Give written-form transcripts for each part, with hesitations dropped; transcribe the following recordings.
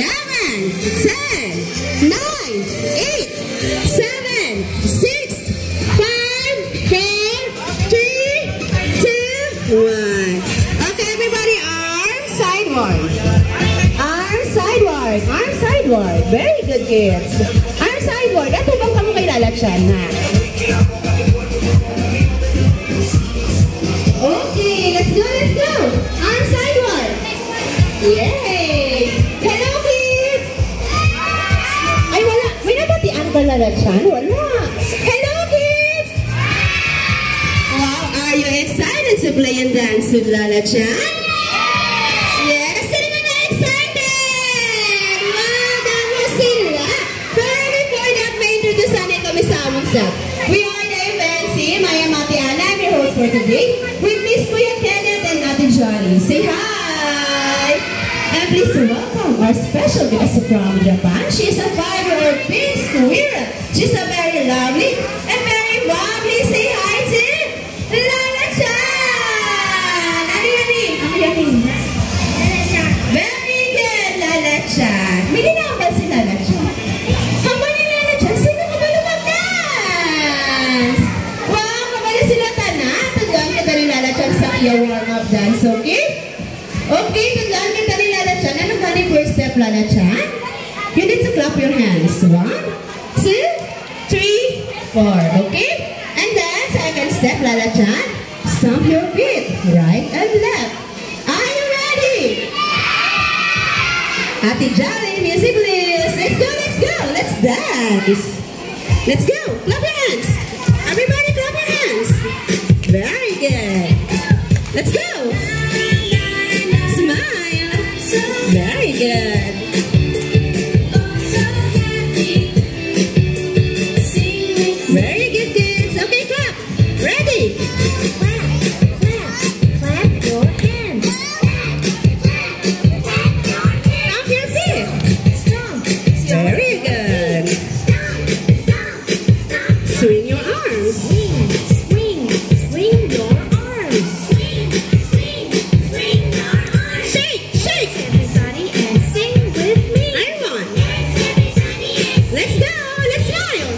10, 9, 8, 7, 6, 5, 4, 3, 2, 1. Okay, everybody, arms sideward. Arms sideward. Arms sideward. Very good, kids. Arms sideward. At hubang kamo kay lalatyan, ha? Okay, let's go, let's go. Arms sideward. Yay! Hello, kids! Ay, wala. May nabatian ka lalatyan? Wala. Hello, kids! Wow, are you excited to play and dance with Lalachan? Yes, sila na excited! Wow, damo sila! Pero before that, may introduce natin kami sa among set. We are the FNC, Maya Matiana. I'm your host for today. With Miss Kuya Kenneth and Ate Johnny. Say hi! And please welcome our special guest from Japan. She is a 5-year-old pink squirrel. She's a very lovely and very bubbly. Say hi to Lalachan! Ano yan eh? Ano yan eh? Lalachan. Very good, Lalachan. May linawang ba si Lalachan? Hamba ni Lalachan, sino ka ba lumag-dance? Wow, kabali sila tanan. Tandaan kita ni Lalachan sa iya warm-up dance, okay? Okay, tandaan kita ni Lalachan. Ano ba ni first step, Lalachan? You need to clap your hands. 1, 2, 3, 4. Okay? And then, second step, Lalachan. Stomp your feet, right and left. Are you ready? Ate Jolly, music please. Let's go, let's go. Let's dance. Let's go. Clap your hands. Everybody clap your hands. Very good. Let's go. Smile. Very good. Very good, kids. Okay, clap. Ready? Clap your hands. Stomp your feet. Very good. Swing your arms. Swing your arms. Shake, shake. Everybody and sing with me. Everyone. Let's go. Let's smile.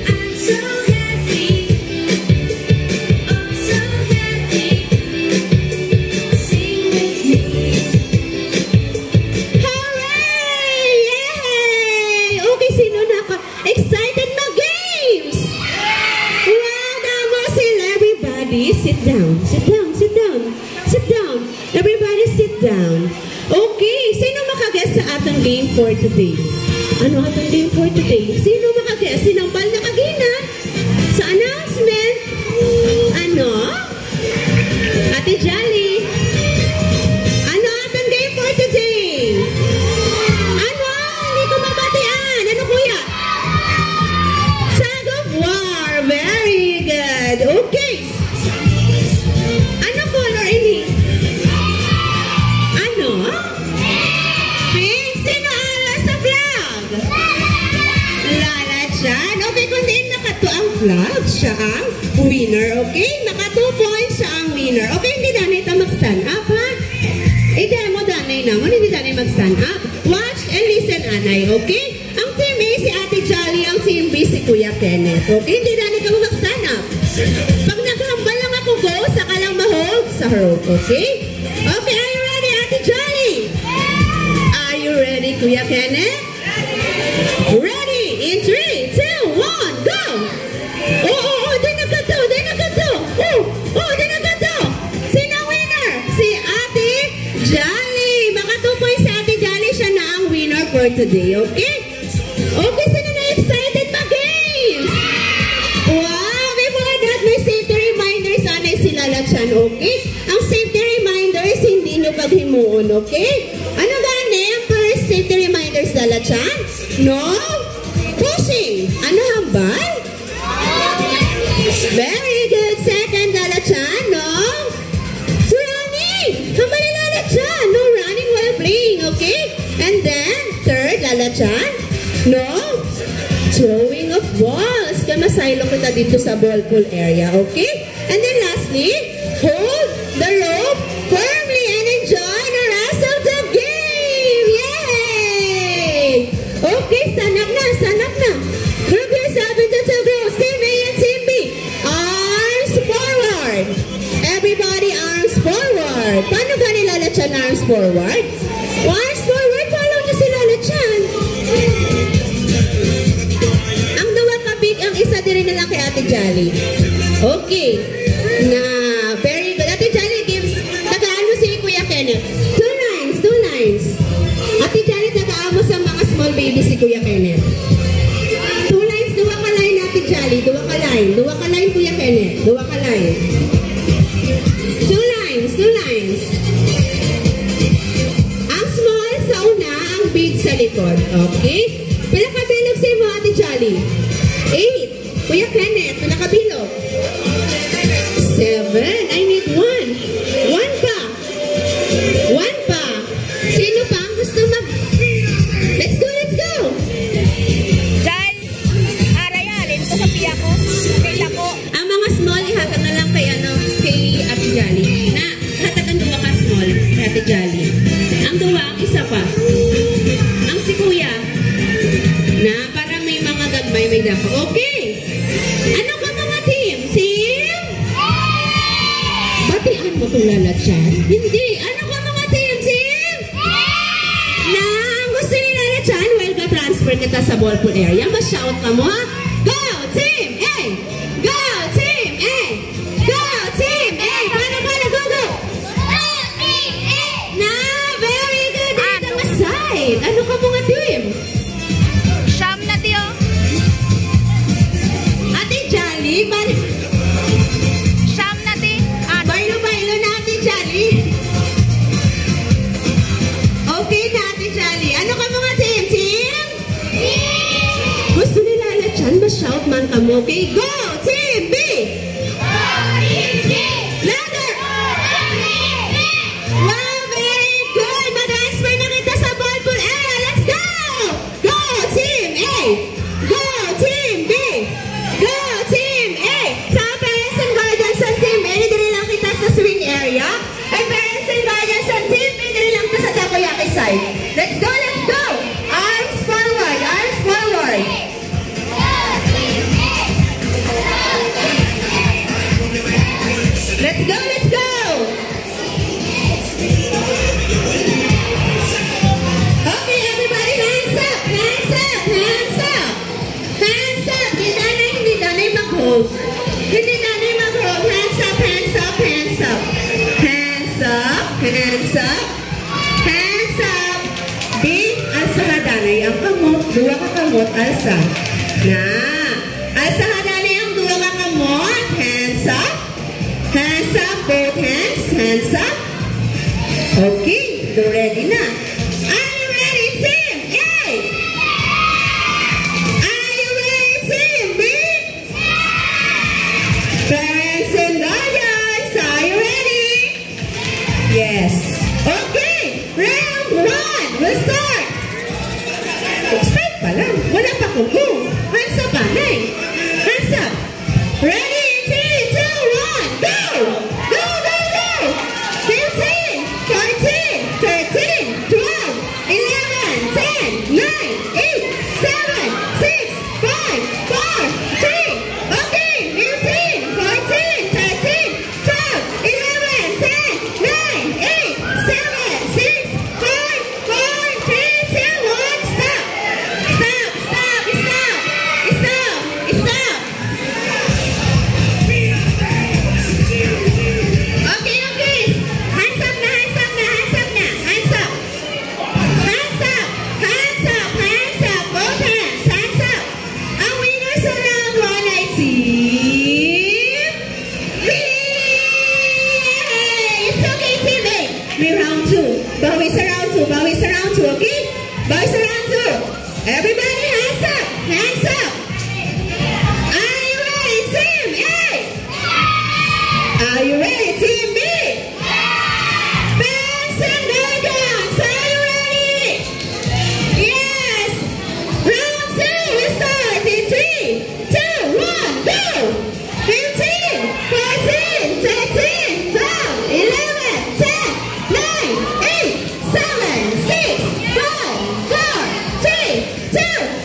I'm so happy. I'm so happy. Sing with me. Hooray! Yay! Okay, sino excited mag-games? Wow, damo sila. Everybody, sit down. Sit down, sit down. Sit down. Everybody sit down. Okay, sino makaguess sa atong game for today? Ano atong game for today? Sino makaguess? Sinambal na kagina? Sa announcement? Ano? Ate Jolly? Ano atong game for today? Ano? Hindi ko mabatian. Ano kuya? Tag of War. Very good. Okay. Ano color ini? Ano? Pink. Sino ala sa flag? Lalachan. Okay, kung din nakato ang flag, siya ang winner. Okay? Naka 2 points siya ang winner. Okay, hindi danay ta mag-stand up, ha? I-demo danay naman. Hindi danay mag-stand up. Watch and listen, anay. Okay? Ang team A si Ate Jolly, ang team B si Kuya Kenneth. Okay? Hindi danay ka mag-stand up. Pag naghambal lang ako go, saka lang ma-hold sa rope. Okay? Okay, are you ready, Ate Jolly? Are you ready, Kuya Kenneth? Ready? In 3, 2, 1, go! Oh, di nagkato, di nagkato! Di nagkato! Sino winner? Si Ate Jolly! Baka 2 points si Ate Jolly, siya na ang winner for today, okay? Okay, sino na excited mag-games? Wow! Before that, may safety reminders, anay si Lalachan, okay? Ang safety reminders, hindi nyo paghimuon, okay? Ano gani ang first safety reminders, Lalachan? No? Pushing. Ano hambal? Very good. Second, Lalachan, no? Running. Hambal ni Lalachan. No running while playing, okay? And then, third, Lalachan, no? Throwing of balls. Kamasaylo kita dito sa ball pool area, okay? And then lastly, hold the rope firmly and enjoy the rest of the game. forward. Arms forward. Follow niyo si Lola Chan. Ang duwa ka big, ang isa din na lang kay Ate Jolly. Okay. Na, very good. Ate Jolly gives, tagaan mo si Kuya Kenneth. Two lines. Ate Jolly, tagaan mo sa mga small baby si Kuya Kenneth. Two lines, duwa ka line, Ate Jolly. Duwa ka line, Kuya Kenneth. Duwa ka line. Two lines. Ang small sa una, ang big sa likod. Okay? Pila ka bilog sa mo, Ate Jolly? 8. Kuya Kenneth, pila ka bilog? 7. I need 1. 1 pa. Sino pa ang gusto mag... Let's go! Dahil, arayalin ko sa piya ko. Kaya ko. Ang mga small, ihatag na lang kay Ate Jolly. Na, hatag ang duwa ka small kay Ate Jolly. Ang duwa, ang isa pa. Ang si Kuya. Na, para may mga gagmay, may dako. Okay! Ano ka mga team? Team? Batian mo itong Lola Chan? Hindi. Ano ka mga team? Team? Na, ang gusto ni Lola Chan, well, ka-transfer kita sa ballpool area. Mas-shout ka mo, ha? Go, Team A! Go, Team A! Go, Team A! Paano, go! Na, very good. Dito ang side. Ano ka mga team? Siyam na tiyo. Ate Jolly, Siyam na ti. bailo na Ate Jolly. Okay na Ate Jolly. Ano ka mga team? Team? Gusto ni Lola Chan ba shout man ka mo? Okay, go! Team B! Louder! Wow, very good! Mag-transfer na kita sa ballpool area. Let's go! Go, Team A! Go, Team B! Go, Team A! Sa parents and guardians sa Team A, dili lang kita sa swing area. And parents and guardians sa Team B, dili lang kita sa takoyaki side. Let's go! Arms forward! Let's go! Okay, everybody, hands up! Hindi danay mag-hold. Hands up! Big, alsa hadanay ang kamot. Dua ka kamot, alsa. Na, alsa hadanay ang dua ka kamot. Hands up, both hands up. Okay, do ready na. Are you ready, Team A? Are you ready, Team B? Parents and guardians, are you ready? Yes. Okay, round 1. We'll start. Start pa lang. Wala pa kuko. Hands up, anay. Hands up. Ready? 3, 2, 1, go! Go! 15, 14, 13, 12, 11, 10, 9, 8, 7, 6, 5, 4, 3. Okay, 15, 14, 13, 12, 11, 10, 9, 8, 7, 6, 5, 4, 3, 2, 1. Stop! Okay. Hands up na. Hands up. Both hands up. Ang winner sa round 1 ay Team B! It's okay, Team A. May round 2. Bawi sa round 2, okay? Bawi sa round 2. Everybody, hands up. Are you ready, Team A? Are you ready, Team B? Parents and guardians, are you ready? Yes! Round 2, we start in 3, 2, 1, go! 15, 14, 13, 12, 11, 10, 9, 8, 7, 6, 5, 4, 3, 2,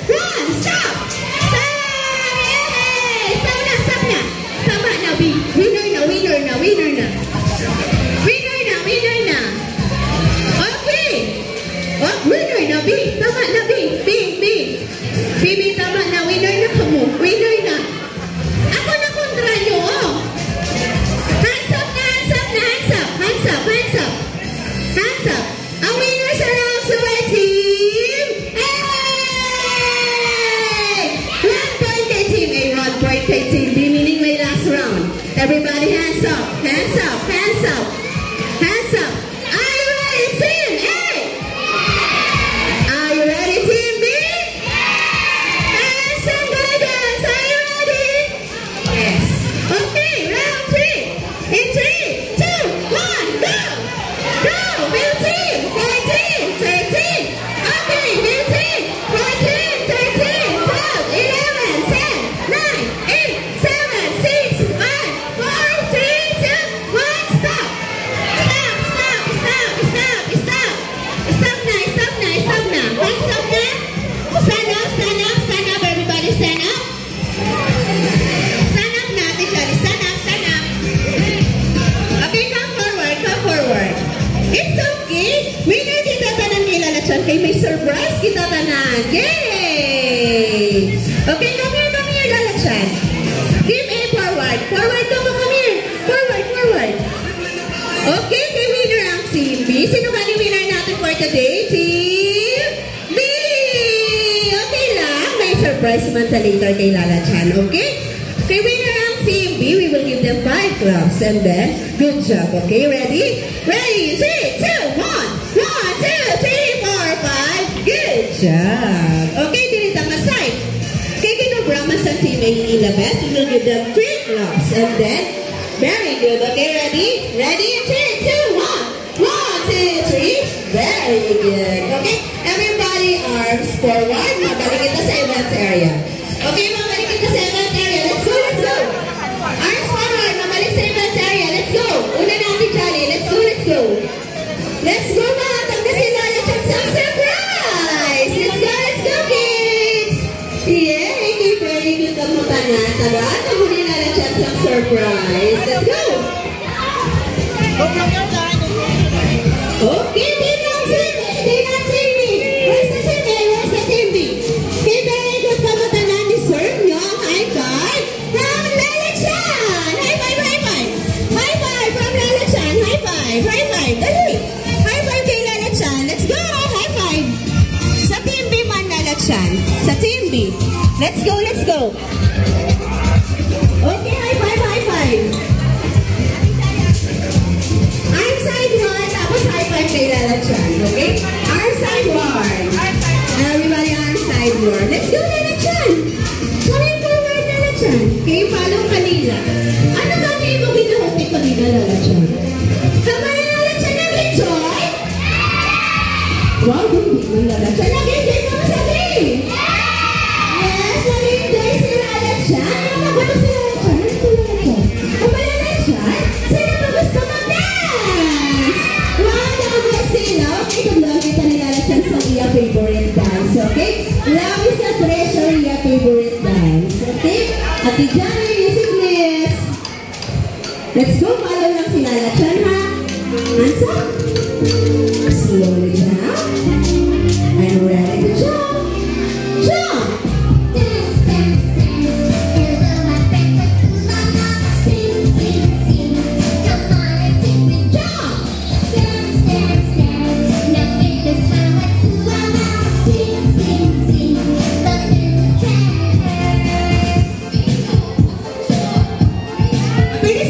B. Tama na, B. B. B, tama na. Winner na ka mo. Winner na. Ako na kontra nyo, oh. Hands up na, hands up na, hands up. Hands up, hands up. Hands up. Ang winner sa round sa red team. Hey! 1 point kay team A, 1 point kay team B, meaning may last round. Everybody hands up, hands up, hands up. Hands up. Are you ready, team A? Are you ready, team B? Hands up, guys. Are you ready? Yes. Okay, round 3. In 3, 2, 1, go! Go! Blue team! 14, 13. Okay, blue team! 14, 13, 12, 11, 10, 9, 8, 7, 6, 5, 4, 3, 2, 1, stop! Stop na! Stop na! Hands up na! Stand up, stand up, stand up, everybody stand up! Stand up na, Tijali. Stand up, stand up. Okay, come forward, come forward. It's okay. Winner kita tanan kilala siya. Kay may surprise kita tanan. Yay! Okay, come here, Lalachan. Team A, forward. Forward, come here. Forward. Okay, kay winner ang Team B. Sino ba yung winner natin for today? Team B! Okay lang. May surprise man sa later kay Lalachan. Okay? Kay winner ang Team B, we will give them 5 claps and then, good job. Okay, ready? Ready? 3, 2, 1. 1, 2, 3, 4, 5. Good job. Okay, dinitang aside. Kay Kinobrama sa Team A Ilabet, we will give them 3 claps and then, very good. Okay, ready? Ready? 3, 2, 1. 1, 2, 3. Very good. Okay, everybody arms forward. Mabalik kita sa event area. Okay, mabalik kita sa event area. Let's go, let's go. Arms forward. Mabalik sa event area. Let's go. Una natin, Charlie. Let's go, let's go. Let's go, mga tagda si Lalachan sa surprise. Let's go, kids. Yay, keep ready to kamutan na. Taga, tago ni Lalachan sa surprise. Let's go. Okay, team ng team B. Where's the team A? Where's the team B? Okay, very good. Kamutan na. Deserve nyo ang high five from Lalachan. High five, high five. High five from Lalachan. High five, high five. Dali. High five kay Lalachan. Let's go. High five. Sa team B man, Lalachan. Sa team B. Let's go, let's go. Okay, high five, high five. Arm side one, tapos high five kay Lalachan. Okay? Arm side one. Everybody arm side one. Let's go, Lalachan. Coming forward, Lalachan. Okay, follow kanila. Ano kami mo binuhote kanila, Lalachan? Tama na, Lalachan. Nag-enjoy? Wow, hindi mo, Lalachan. Nag-enjoy ka masabi. Yes, nag-enjoy si Lalachan. Ano magulo si Lalachan? Ano si Lalachan? O ba, Lalachan? Sino ba gusto mag-dance? Wow, nakabuha sila. Okay, tumulong kita ni Lalachan sa iya favorite dance. Okay? Love is a treasure, iya favorite dance. Okay? At diyan yung music list. Let's go. Follow lang si Lalachan, ha? Hands up. Slowly down. I'm ready to jump. Jump! Bilis,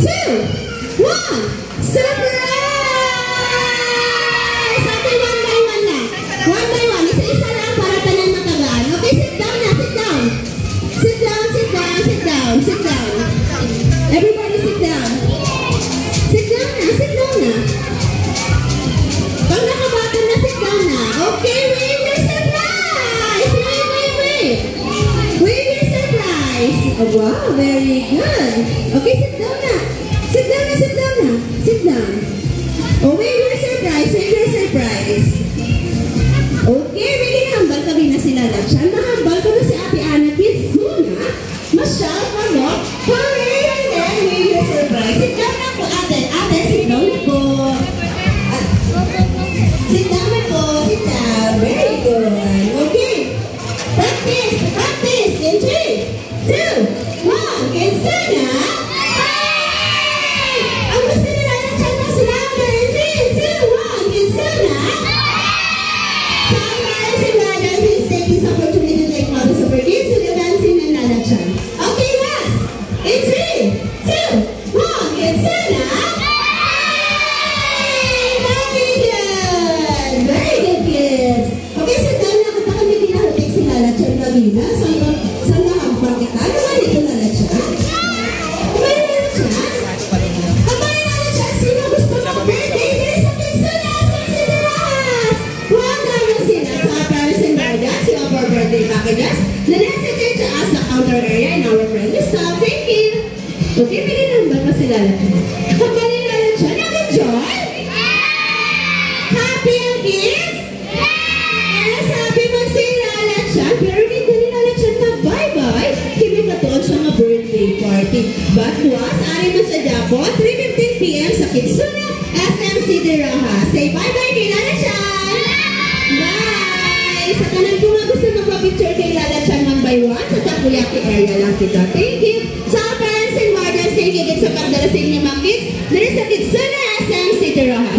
2, 1. Surprise! Okay, one by one na. One by one. Isa-isa lang para tanan matagaan. Okay, sit down na. Sit down. Sit down, sit down, sit down, sit down. Everybody sit down. Sit down na, sit down na. Pag nakabatan na, sit down na. Okay, wait your surprise! Wait. Wait your surprise. Oh, wow, very good. Okay, sit down na. Sit down na, sit down na. Sit down. Oh, wait your surprise, wait your surprise. Okay, really hambal kami na sila Lakshan. Mahambal ko na si Ate Ana Kitsuna. Masyal pa mo. Hurry, and then wait your surprise. Sit down na po, ate. Ate, sit down na po. Sit down na po, sit down. Very good. Okay. Practice, practice. In 3, 2, 1. Kitsuna. Ang gusto nila Lakshan mas louder. In 3, 2, 1. Kitsuna. Sometimes in Lakshan, please take this opportunity to take notice of our kids who are dancing in Lakshan. Okay, last. In 3, 2, 1. Kitsuna. Very good. Very good, kids. Okay, so dahil nakita kami kinarating si Lakshan kanina, saan nahampan kita? Ano ba dito Lakshan? Kumain Lakshan? Kumain Lakshan? Sino gusto mo birthday? Dili sa Kitsuna, sa Sideras. Huwag namin sila sa parents and guardians, yung our birthday packages. The next second to us the counter area in our friendly stop. Thank you. Okay, pininahan ba sila Lakshan? Kumain Lakshan? Nag-enjoy? Happy ang kids? Yes, happy mo sila Lakshan. Pero hindi nila Lakshan mag-bye-bye. Kimi katuon siya nga birthday party. But was, ari mo sa Japon, 3:15 p.m. sa Kitsuna, SM City Raha. Say bye-bye kay Lakshan. Bye! Sa kanan ko nga gusto magpa-picture kay Lakshan 1 by 1 sa Takoyaki area lang kita. Thank you. Sa parents and guardians, thank you sa pagdala sa inyo mga kids. Dali sa Kitsuna, SM City Raha.